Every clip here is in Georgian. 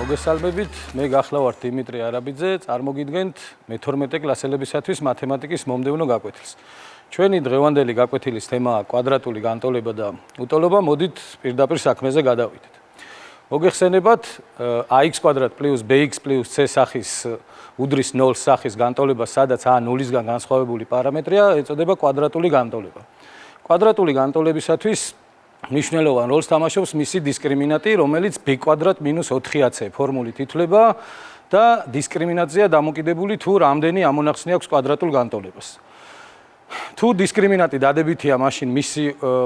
მოგესალმებით, მე გახლავართ დიმიტრი არაბიძე, წარმოგიდგენთ მე-12 კლასელებისათვის მათემატიკის მომდევნო გაკვეთილს. ჩვენი დღევანდელი გაკვეთილის თემაა კვადრატული განტოლება და უტოლობა, მოდით პირდაპირ საქმეზე გადავიდეთ. მოგეხსენებათ, ax კვადრატ პლუს bx პლუს c სახის უდრის 0 სახის განტოლება, სადაც a 0-ისგან განსხვავებული პარამეტრია, ეწოდება კვადრატული განტოლება. კვადრატული განტოლებისათვის მნიშვნელოვან როლს თამაშობს მისი დისკრიმინანტი, რომელიც b კვადრატ მინუს 4ac ფორმულით ითვლება და დისკრიმინანტზეა დამოკიდებული თუ რამდენი ამონახსნი აქვს კვადრატულ განტოლებას. თუ დისკრიმინანტი დადებითია, მაშინ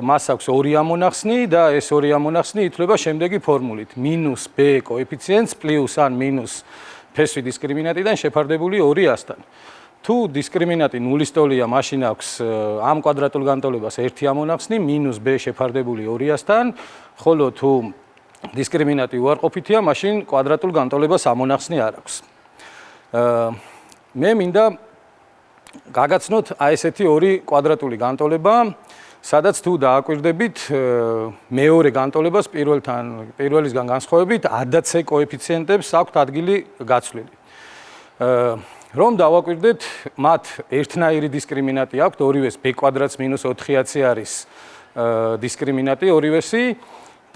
მას აქვს ორი ამონახსნი და ეს ორი ამონახსნი ითვლება შემდეგი ფორმულით: მინუს b კოეფიციენტს პლუს ან მინუს ფესვი დისკრიმინანტიდან შეფარდებული 2a-სთან. თუ დისკრიმინანტი ნულის ტოლია, მაშინ აქვს ამ კვადრატულ განტოლებას ერთი ამონახსნი მინუს b შეფარდებული 2a-სთან, ხოლო თუ დისკრიმინანტი უარყოფითია, მაშინ კვადრატულ განტოლებას ამონახსნი არ აქვს. მე მინდა გაგაცნოთ ესეთი ორი კვადრატული განტოლება, სადაც თუ დააკვირდებით მეორე განტოლებას პირველისგან განსხვავებით a და c კოეფიციენტებს აქვთ ადგილი გაცვლილი. რომ დავაკვირდეთ, მათ ერთნაირი დისკრიმინანტი აქვთ, ორივეს b კვადრატს მინუს 4ac არის დისკრიმინანტი ორივესი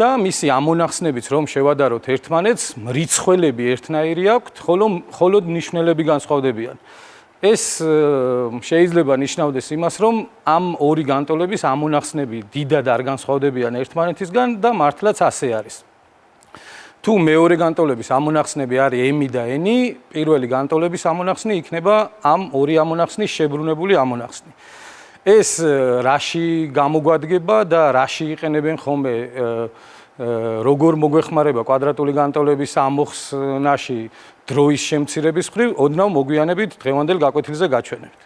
და მისი ამონახსნებიც რომ შევადაროთ ერთმანეთს, მრიცხველები ერთნაირი აქვთ, ხოლო ნიშნულები განსხვავდებიან. ეს შეიძლება ნიშნავდეს იმას, რომ ამ ორი განტოლების ამონახსნები დიდად არ განსხვავდებიან ერთმანეთისგან და მართლაც ასე არის. თუ მეორე განტოლების ამონახსნები არის m და n, პირველი განტოლების ამონახსნი იქნება ამ ორი ამონახსნის შებრუნებული ამონახსნი. ეს რაში გამოგვადგება და რაში იყენებენ ხოლმე როგორ მოგვეხმარება კვადრატული განტოლების ამოხსნაში დროის შემცირების მხრივ, ოდნავ მოგვიანებით დღევანდელ გაკვეთილზე გაჩვენებთ.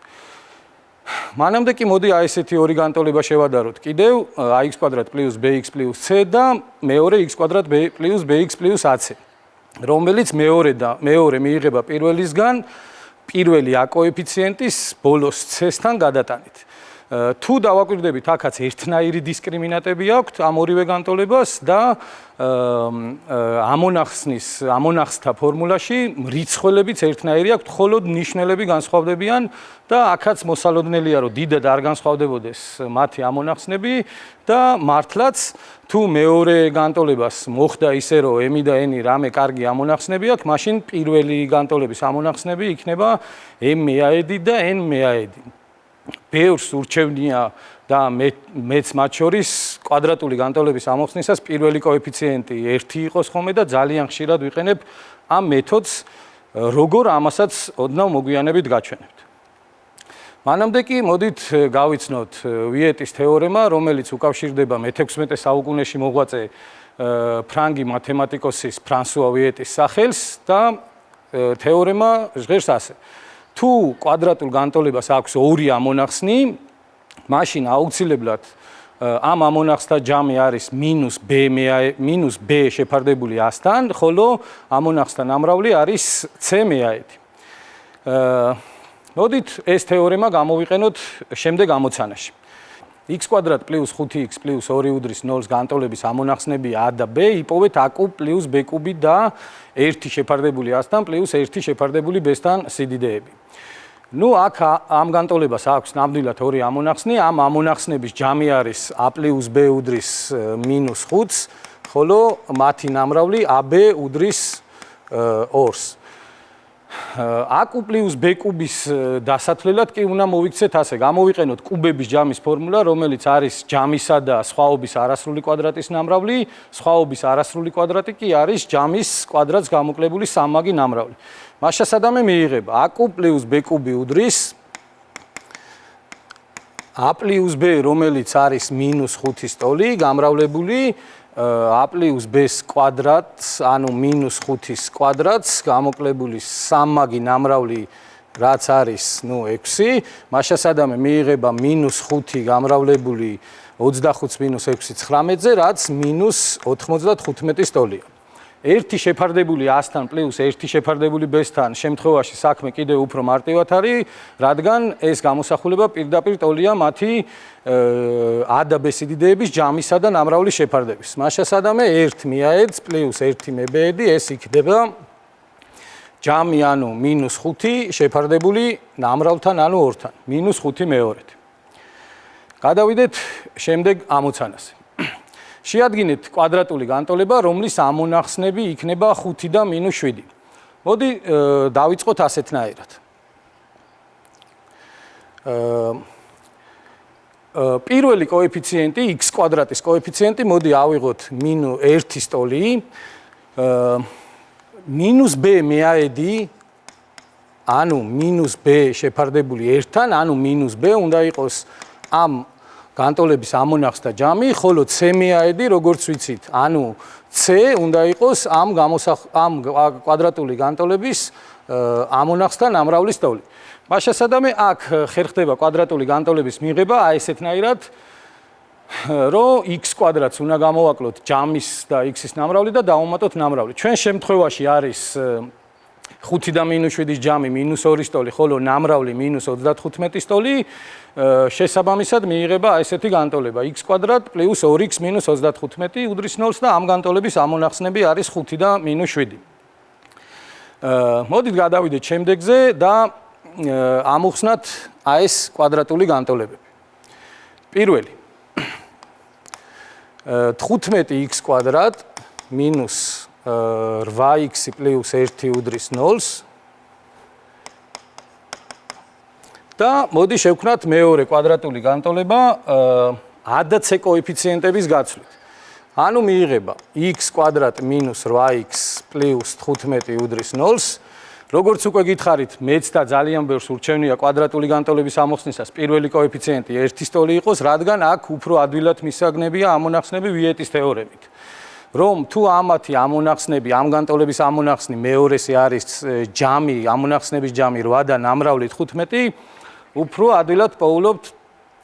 მანამდე კი მოდი ესეთი ორი განტოლება შევადაროთ კიდევ ax კვადრატ პლუს bx პლუს c და მეორე x კვადრატ პლუს bx პლუს ac, რომელიც მეორე მიიღება პირველისგან პირველი a კოეფიციენტის ბოლოს c-სთან გადატანით. თუ დავაკვირდებით, აქაც ერთნაირი დისკრიმინანტები აქვთ ამ ორივე განტოლებას და ამონახსთა ფორმულაში მრიცხველებიც ერთნაირი აქვთ, ხოლო ნიშნულები განსხვავდებიან და აქაც მოსალოდნელია, რომ დიდად არ განსხვავდებოდეს მათი ამონახსნები და მართლაც თუ მეორე განტოლებას მოხდა ისე, რომ m და n რამე კარგი ამონახსნები აქვს, მაშინ პირველი განტოლების ამონახსნები იქნება m მეაედი და n მეაედი. ბევრს ურჩევნია და მეც მათ შორის კვადრატული განტოლების ამოხსნისას პირველი კოეფიციენტი 1 იყოს ხოლმე და ძალიან ხშირად ვიყენებ ამ მეთოდს, როგორ ამასაც ოდნავ მოგვიანებით გაჩვენებთ. მანამდე კი მოდით გავიცნოთ ვიეტის თეორემა, რომელიც უკავშირდება მე-16 საუკუნეში მოღვაწე ფრანგი მათემატიკოსის ფრანსუა ვიეტის სახელს და თეორემა ჟღერს ასე: თუ კვადრატულ განტოლებას აქვს ორი ამონახსნი, მაშინ აუცილებლად ამ ამონახსთა ჯამი არის მინუს b შეფარდებული a-სთან, ხოლო ამონახსთა ნამრავლი არის c მეაედი. მოდით ეს თეორემა გამოვიყენოთ შემდეგ ამოცანაში. x კვადრატ პლუს 5x პლუს 2 უდრის 0-ს განტოლების ამონახსნები a და b იპოვეთ a კუბ პლუს b კუბი და 1 შეფარდებული a-სთან პლუს 1 შეფარდებული b-სთან სიდიდეები. აქ ამ განტოლებას აქვს ნამდვილად ორი ამონახსნი, ამ ამონახსნების ჯამი არის a პლუს b უდრის მინუს 5-ს, ხოლო მათი ნამრავლი ab უდრის 2-ს. a კუბ პლუს b კუბის დასათვლელად კი უნდა მოვიქცეთ ასე, გამოვიყენოთ კუბების ჯამის ფორმულა, რომელიც არის ჯამისა და სხვაობის არასრული კვადრატის ნამრავლი, სხვაობის არასრული კვადრატი კი არის ჯამის კვადრატს გამოკლებული სამმაგი ნამრავლი. მასშტაბსადამე მიიღება a კუბ პლუს b კუბი უდრის a პლუს b, რომელიც არის მინუს 5-ის ტოლი, გამრავლებული a პლუს b-ს კვადრატს, ანუ მინუს 5-ის კვადრატს, გამოკლებული სამმაგი ნამრავლი, რაც არის 6, მასშტაბსადამე მიიღება მინუს 5 გამრავლებული 25 მინუს 6 19-ზე, რაც მინუს 95-ის ტოლია. 1 შეფარდებული 100-თან პლუს 1 შეფარდებული b-თან შემთხვევაში საქმე კიდევ უფრო მარტივად არის, რადგან ეს გამოსახულება პირდაპირ ტოლია მათი a და b სიდიდეების ჯამისა და ნამრავლის შეფარდების. მაშასადამე 1 მიაედს პლუს 1 მებეედი ეს იქნება ჯამი ანუ -5 შეფარდებული ნამრავლთან ანუ 2-თან, -5 მეორედ. გადავიდეთ შემდეგ ამოცანაზე. შეადგინეთ კვადრატული განტოლება, რომლის ამონახსნები იქნება 5 და -7. მოდი დავიწყოთ ასეთნაირად. პირველი კოეფიციენტი x კვადრატის კოეფიციენტი, მოდი ავიღოთ -1-ის ტოლი, -b მეაედი, ანუ -b შეფარდებული 1-თან, ანუ -b უნდა იყოს ამ განტოლების ამონახსთა ჯამი, ხოლო c მეაედი, როგორც ვიცით, ანუ c უნდა იყოს ამ კვადრატული განტოლების ამონახსთა ნამრავლის ტოლი. მაშასადამე აქ ხერხდება კვადრატული განტოლების მიღება აი ესეთნაირად, რომ x კვადრატს უნდა გამოვაკლოთ ჯამის და x-ის ნამრავლი და დავუმატოთ ნამრავლი. ჩვენ შემთხვევაში არის 5 და -7-ის ჯამი -2-ის ტოლი, ხოლო ნამრავლი -35-ის ტოლი. შესაბამისად მიიღება ესეთი განტოლება x კვადრატ პლუს 2x - 35 უდრის 0-ს და ამ განტოლების ამონახსნები არის 5 და -7. მოდით გადავიდეთ შემდეგზე და ამოვხსნათ აი ეს კვადრატული განტოლებები. პირველი 15x კვადრატ minus 8x plus 1 უდრის 0-ს და მოდი შევქნათ მეორე კვადრატული განტოლება a და c კოეფიციენტების გაცვლით. ანუ მიიღება x კვადრატ minus 8x plus 15 უდრის 0-ს. როგორც უკვე გითხარით, მეც და ძალიან ბევრს ურჩევნია კვადრატული განტოლების ამოხსნისას პირველი კოეფიციენტი 1-ის ტოლი იყოს, რადგან აქ უფრო ადვილად მისაგნებია ამონახსნები ვიეტის თეორემით. რომ თუ ამათი ამონახსნები, ამ განტოლების ამონახსნი მეორესი არის ჯამი, ამონახსნების ჯამი 8 და ნამრავლით 15, უფრო ადვილად პოულობთ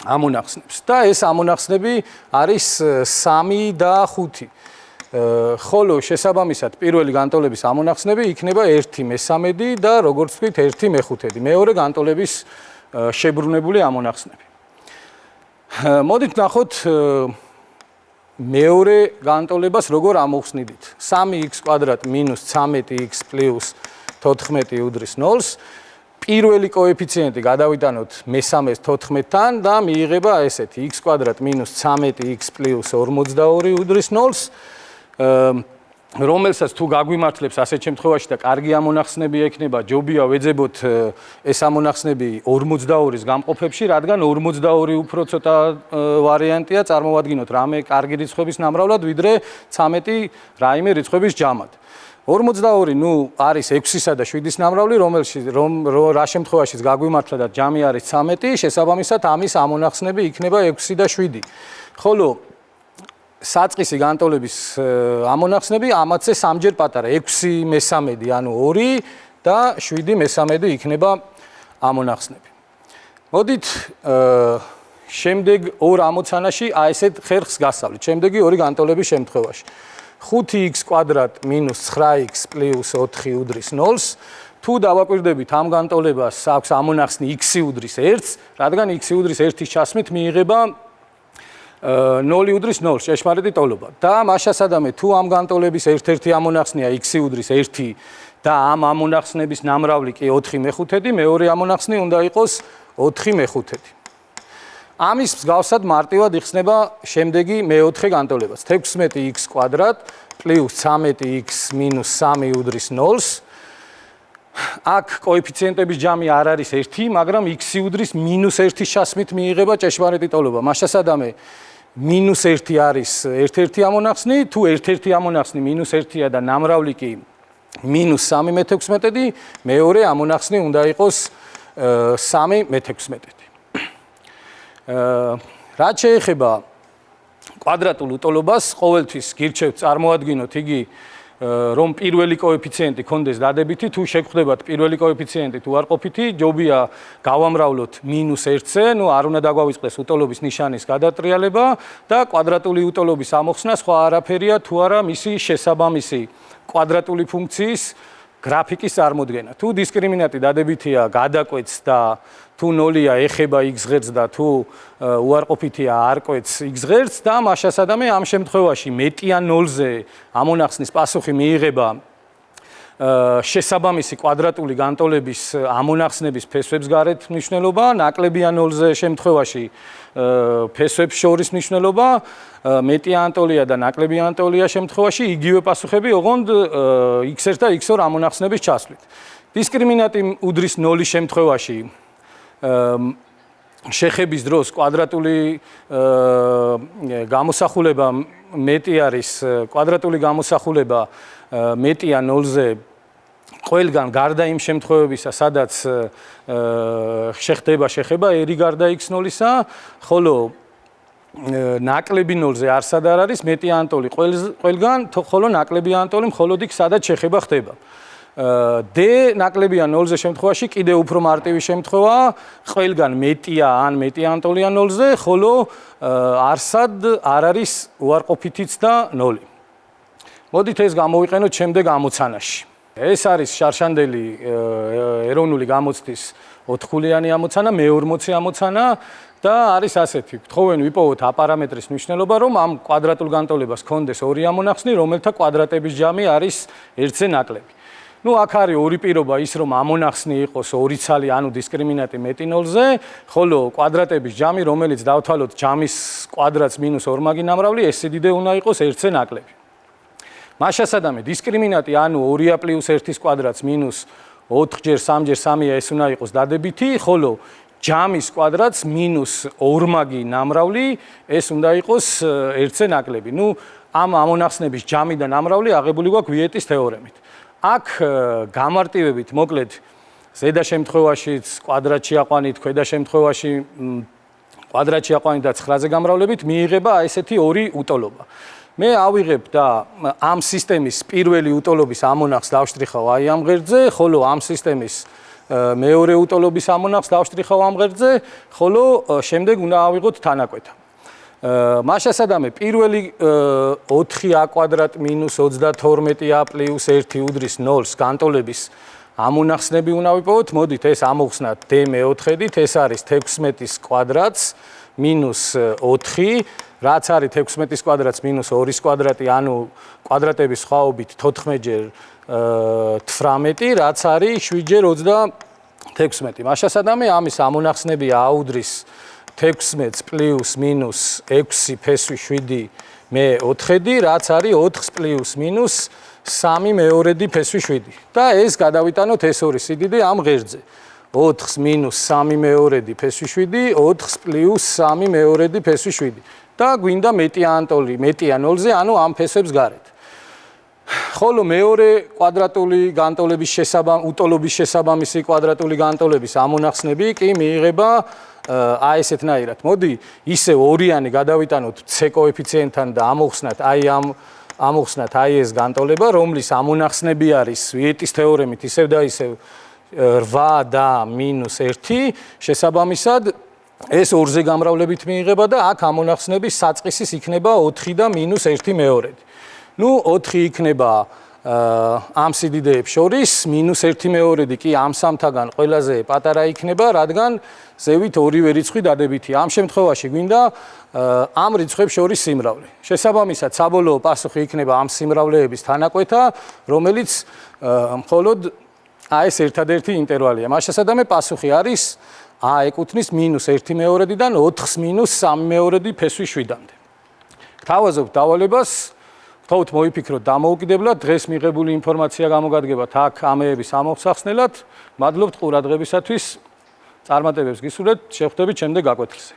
ამონახსნებს. და ეს ამონახსნები არის 3 და 5. ხოლო შესაბამისად პირველი განტოლების ამონახსნები იქნება 1/3 და როგორც ვთქვით 1/5 მეორე განტოლების შებრუნებული ამონახსნები. მოდით ნახოთ მეორე განტოლებას როგორ ამოვხსნიდით. 3x კვადრატ minus 13x plus 14 უდრის 0-ს. პირველი კოეფიციენტი გადავიტანოთ მე-3-ს 14-თან და მიიღება ესეთი x კვადრატ minus 13x plus 42 უდრის 0-ს. რომელსაც თუ გაგვიმართლებს ასეთ შემთხვევაში და კარგი ამონახსნები ექნება, ჯობია ვეძებოთ ეს ამონახსნები 42-ის გამყოფებში, რადგან 42 უფრო ცოტა ვარიანტია, წარმოვადგინოთ რამე კარგი რიცხვების ნამრავლად, ვიდრე 13 რაიმე რიცხვების ჯამად. 42 ნუ არის 6-ისა და 7-ის ნამრავლი, რა შემთხვევაშიც გაგვიმართლა და ჯამი არის 13, შესაბამისად ამის ამონახსნები იქნება 6 და 7. ხოლო საწყისი განტოლების ამონახსნები ამათზე სამჯერ პატარა 6/3 ანუ 2 და 7/3 იქნება ამონახსნები. მოდით შემდეგ ორ ამოცანაში აი ესეთ ხერხს გასავლით. შემდეგი ორი განტოლების შემთხვევაში 5x კვადრატ minus 9x plus 4 უდრის 0-ს. თუ დავაკვირდებით ამ განტოლებას აქვს ამონახსნი x უდრის 1-ს, რადგან x უდრის 1-ის ჩასმით მიიღება 0 უდრის 0-ს ჭეშმარიტი ტოლობა. და მაშასადამე თუ ამ განტოლების ერთ-ერთი ამონახსნია x უდრის 1 და ამ ამონახსნების ნამრავლი კი 4/5, მეორე ამონახსნი უნდა იყოს 4/5. ამის მსგავსად მარტივად იხსნება შემდეგი მეოთხე განტოლებაც. 16x კვადრატ plus 13x minus 3 უდრის 0-ს. აქ კოეფიციენტების ჯამი არ არის 1, მაგრამ x უდრის -1-ის ჩასმით მიიღება ჭეშმარიტი ტოლობა. მაშასადამე -1 არის ერთ-ერთი ამონახსნი, თუ ერთ-ერთი ამონახსნი -1-ია და ნამრავლი კი -3/16, მეორე ამონახსნი უნდა იყოს 3/16. რაც შეეხება კვადრატულ უტოლობას, ყოველთვის გირჩევთ წარმოადგინოთ იგი რომ პირველი კოეფიციენტი კონდეს დადებითი, თუ შეგხვდებათ პირველი კოეფიციენტით უარყოფითი, ჯობია გავამრავლოთ -1-ზე, ნუ არ უნდა დაგვავიწყდეს უტოლობის ნიშანის გადატრიალება და კვადრატული უტოლობის ამოხსნა სხვა არაფერია, თუ არა მისი შესაბამისი კვადრატული ფუნქციის გრაფიკის წარმოდგენა. თუ დისკრიმინანტი დადებითია, გადაკვეთს და თუ 0-ია ეხება x ღერძს და თუ უარყოფითია არ კვეთს x ღერძს და მაშასადამე ამ შემთხვევაში მეტია 0-ზე ამონახსნის პასუხი მიიღება შესაბამისი კვადრატული განტოლების ამონახსნების ფესვებს გარეთ მნიშვნელობა, ნაკლებია 0-ზე შემთხვევაში ფესვებს შორის მნიშვნელობა, მეტია ანტოლია და ნაკლებია ანტოლია შემთხვევაში იგივე პასუხები, ოღონდ x1 და x2 ამონახსნების ჩასვლით. დისკრიმინანტი უდრის 0-ის შემთხვევაში შეხების დროს კვადრატული გამოსახულება მეტი არის, კვადრატული გამოსახულება მეტია 0-ზე ყველგან გარდა იმ შემთხვევებისა, სადაც შეხდება შეხება ერი გარდა x0-ისა, ხოლო ნაკლები 0-ზე არსად არ არის მეტი ანტოლი ყველგან, ხოლო ნაკლები ანტოლი მხოლოდ იქ სადაც შეხება ხდება. D ნაკლებია 0-ზე შემთხვევაში კიდევ უფრო მარტივი შემთხვევაა, ყველგან მეტია ან მეტი ანტოლია 0-ზე, ხოლო არსად არ არის უარყოფითიც და 0. მოდით ეს გამოვიყენოთ შემდეგ ამოცანაში. ეს არის შარშანდელი ეროვნული გამოცდის 4-ხულიანი ამოცანა, მე-40 ამოცანა და არის ასეთი. გთხოვენ ვიპოვოთ აპარამეტრის მნიშვნელობა, რომ ამ კვადრატულ განტოლებას ჰქონდეს ორი ამონახსნი, რომელთა კვადრატების ჯამი არის 1-ზე ნაკლები. ნუ აქ არის ორი პირობა, ის რომ ამონახსნი იყოს ორი ცალი, ანუ დისკრიმინანტი მეტი 0-ზე, ხოლო კვადრატების ჯამი, რომელიც დავთვალოთ ჯამის კვადრატს მინუს ორმაგი ნამრავლი, ეს სიდიდე უნდა იყოს 1-ზე ნაკლები. მაშასადამე დისკრიმინანტი, ანუ 2a + 1-ის კვადრატს მინუს 4-ჯერ 3-ჯერ 3-ია, ეს უნდა იყოს დადებითი, ხოლო ჯამის კვადრატს მინუს ორმაგი ნამრავლი, ეს უნდა იყოს 1-ზე ნაკლები. ნუ ამ ამონახსნების ჯამი და ნამრავლი აღებული გვაქვს ვიეტის თეორემით. აქ გამარტივებით, მოკლედ, ზედა შემთხვევაშიც კვადრატში აყვანით, ქვედა შემთხვევაში კვადრატში აყვანით და 9-ზე გამრავლებით მიიღება ესეთი ორი უტოლობა. მე ავიღებ და ამ სისტემის პირველი უტოლობის ამონახს დავშტრიხავ აი ამ ღერძზე, ხოლო ამ სისტემის მეორე უტოლობის ამონახს დავშტრიხავ ამ ღერძზე, ხოლო შემდეგ უნდა ავიღოთ თანაკვეთა. მაშასადამე პირველი 4a² მინუს 32a + 1 უდრის 0-ს განტოლების ამონახსნები უნდა ვიპოვოთ. მოდით ეს ამოვხსნათ d მე-4-დით, ეს არის 16-ის კვადრატს მინუს 4, რაც არის 16-ის კვადრატს მინუს 2-ის კვადრატი, ანუ კვადრატების სხვაობით 14-ჯერ 18, რაც არის 7-ჯერ 36. მაშასადამე ამის ამონახსნები აუდრის 16 პლუს მინუს 6 ფესვი 7 მე-4, რაც არის 4 პლუს მინუს 3 მე-2 ფესვი 7. და ეს გადავიტანოთ ეს ორი სიდიდე ამ ღერძზე. 4 მინუს 3 მე-2 ფესვი 7, 4 პლუს 3 მე-2 ფესვი 7. და გვინდა მეტია ანტოლი, მეტია 0-ზე, ანუ ამ ფესვებს გარეთ. ხოლო მეორე კვადრატული განტოლების უტოლობის შესაბამისი კვადრატული განტოლების ამონახსნები კი მიიღება აი ესეთნაირად. მოდი ისე ორიანი გადავიტანოთ c კოეფიციენტთან და ამოვხსნათ აი ეს განტოლება, რომლის ამონახსნები არის ვიეტის თეორემით ისევ და ისევ 8 და -1 შესაბამისად ეს 2-ზე გამრავლებით მიიღება და აქ ამონახსნების საწყისის იქნება 4 და -1 მე-2. ნუ 4 იქნება ამ სიდიდეებს შორის, -1 მე-2 კი ამ სამთაგან ყველაზე პატარა იქნება, რადგან ზევით ორივე რიცხვი დადებითია. ამ შემთხვევაში გვინდა ამ რიცხვებს შორის სიმრავლე. შესაბამისად, საბოლოო პასუხი იქნება ამ სიმრავლეების თანაკვეთა, რომელიც მხოლოდ ეს ერთადერთი ინტერვალია. მაშასადამე პასუხი არის a ეკუთვნის -1 მე-2-დან 4-ს -3 მე-2 ფესვი 7-მდე. გთავაზობთ დავალებას, გთხოვთ მოიფიქროთ დამოუკიდებლად, დღეს მიღებული ინფორმაცია გამოგადგებათ აქ ამეების ამოვსახსნელად. მადლობთ ყურადღებისათვის. წარმატებებს გისურვებთ, შევხვდებით შემდეგ გაკვეთილზე.